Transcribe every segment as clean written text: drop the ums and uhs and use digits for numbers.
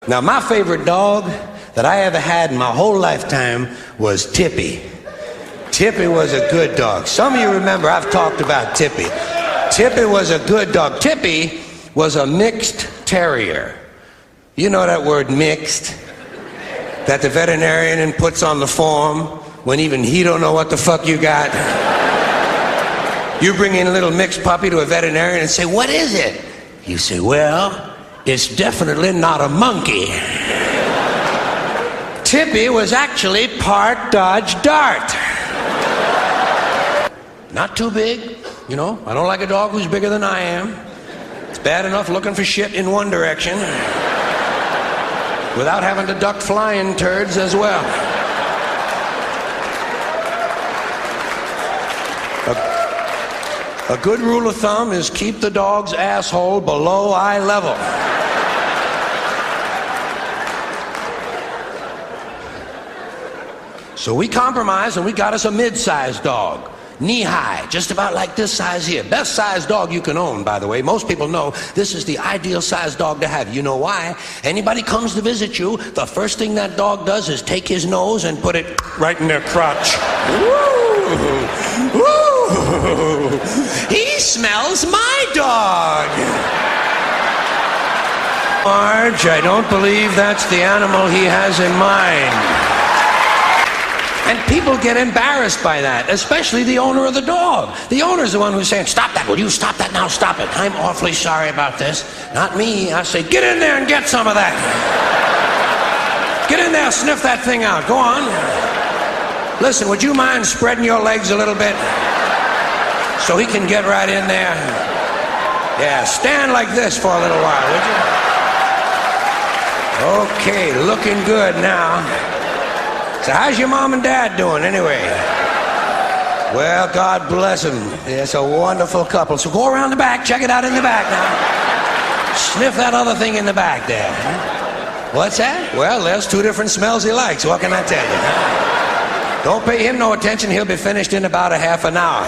Now, my favorite dog that I ever had in my whole lifetime was Tippy. Tippy was a good dog. Some of you remember I've talked about Tippy. Tippy was a good dog. Tippy was a mixed terrier. You know that word mixed? That the veterinarian puts on the form when even he don't know what the fuck you got. You bring in a little mixed puppy to a veterinarian and say, "What is it?" You say, "Well, it's definitely not a monkey." Tippy was actually part Dodge Dart. Not too big, you know. I don't like a dog who's bigger than I am. It's bad enough looking for shit in one direction without having to duck flying turds as well. A good rule of thumb is keep the dog's asshole below eye level. So we compromised and we got us a mid-sized dog. Knee-high, just about like this size here. Best sized dog you can own, by the way. Most people know this is the ideal sized dog to have. You know why? Anybody comes to visit you, the first thing that dog does is take his nose and put it right in their crotch. Woo! Woo! He smells my dog! Marge, I don't believe that's the animal he has in mind. And people get embarrassed by that, especially the owner of the dog. The owner's the one who's saying, "Stop that, will you stop that now, stop it. I'm awfully sorry about this." Not me. I say, "Get in there and get some of that. Get in there, sniff that thing out. Go on. Listen, would you mind spreading your legs a little bit so he can get right in there? Yeah, stand like this for a little while, would you? Okay, looking good now. So how's your mom and dad doing anyway?" "Well, God bless them. It's a wonderful couple." So go around the back, check it out in the back now. Sniff that other thing in the back there. What's that? Well, there's two different smells he likes. What can I tell you? Don't pay him no attention. He'll be finished in about a half an hour.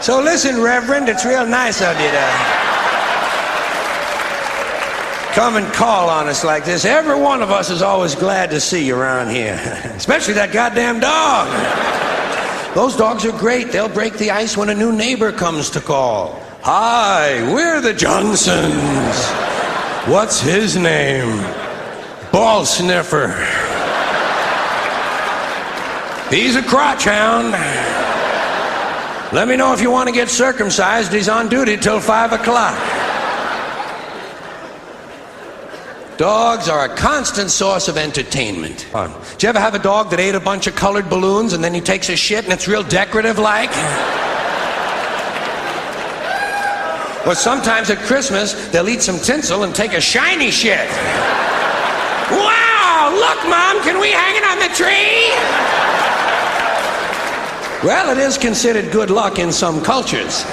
So listen, Reverend, it's real nice of you to come and call on us like this. Every one of us is always glad to see you around here. Especially that goddamn dog. Those dogs are great. They'll break the ice when a new neighbor comes to call. "Hi, we're the Johnsons. What's his name?" "Ball sniffer. He's a crotch hound. Let me know if you want to get circumcised. He's on duty till 5 o'clock. Dogs are a constant source of entertainment. Did you ever have a dog that ate a bunch of colored balloons and then he takes a shit and it's real decorative like? Well, sometimes at Christmas they'll eat some tinsel and take a shiny shit. "Wow, look, Mom, can we hang it on the tree?" Well, it is considered good luck in some cultures.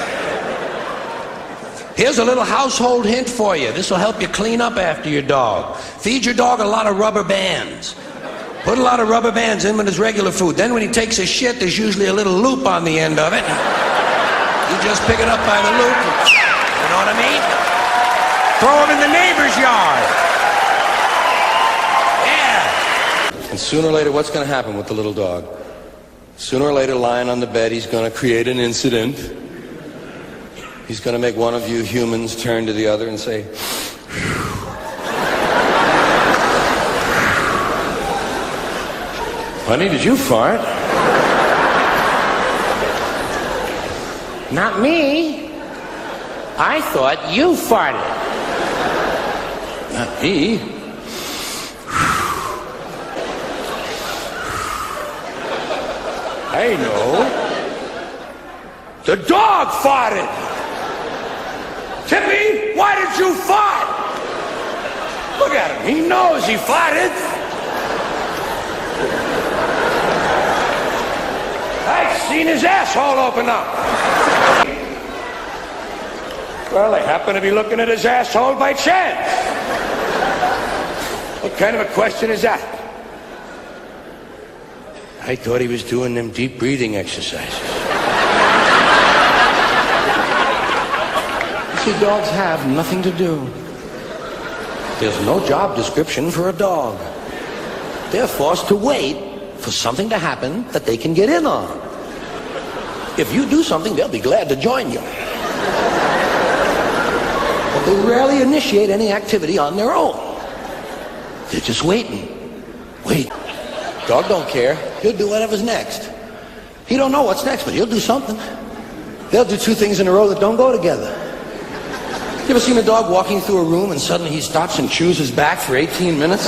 Here's a little household hint for you. This will help you clean up after your dog. Feed your dog a lot of rubber bands. Put a lot of rubber bands in with his regular food. Then when he takes a shit, there's usually a little loop on the end of it. You just pick it up by the loop. You know what I mean? Throw him in the neighbor's yard. Yeah. And sooner or later, what's going to happen with the little dog? Sooner or later, lying on the bed, he's going to create an incident. He's going to make one of you humans turn to the other and say, "Honey, did you fart?" "Not me. I thought you farted." "Not me. I know. The dog farted." "Tippy, why did you fart?" Look at him. He knows he farted. I've seen his asshole open up. Well, I happen to be looking at his asshole by chance. What kind of a question is that? I thought he was doing them deep breathing exercises. See, dogs have nothing to do. There's no job description for a dog. They're forced to wait for something to happen that they can get in on. If you do something, they'll be glad to join you. But they rarely initiate any activity on their own. They're just waiting. Wait. Dog don't care. He'll do whatever's next. He don't know what's next, but he'll do something. They'll do two things in a row that don't go together. You ever seen a dog walking through a room and suddenly he stops and chews his back for 18 minutes?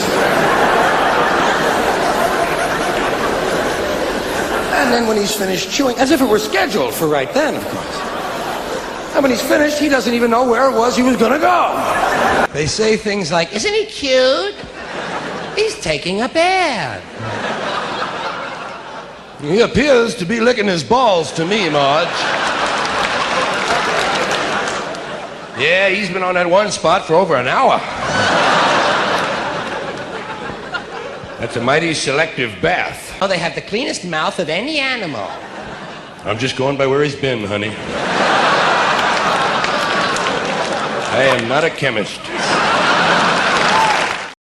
And then when he's finished chewing, as if it were scheduled for right then, of course. And when he's finished, he doesn't even know where it was he was gonna go. They say things like, "Isn't he cute? He's taking a bath." He appears to be licking his balls to me, Marge. Yeah, he's been on that one spot for over an hour. That's a mighty selective bath. Oh, they have the cleanest mouth of any animal. I'm just going by where he's been, honey. I am not a chemist.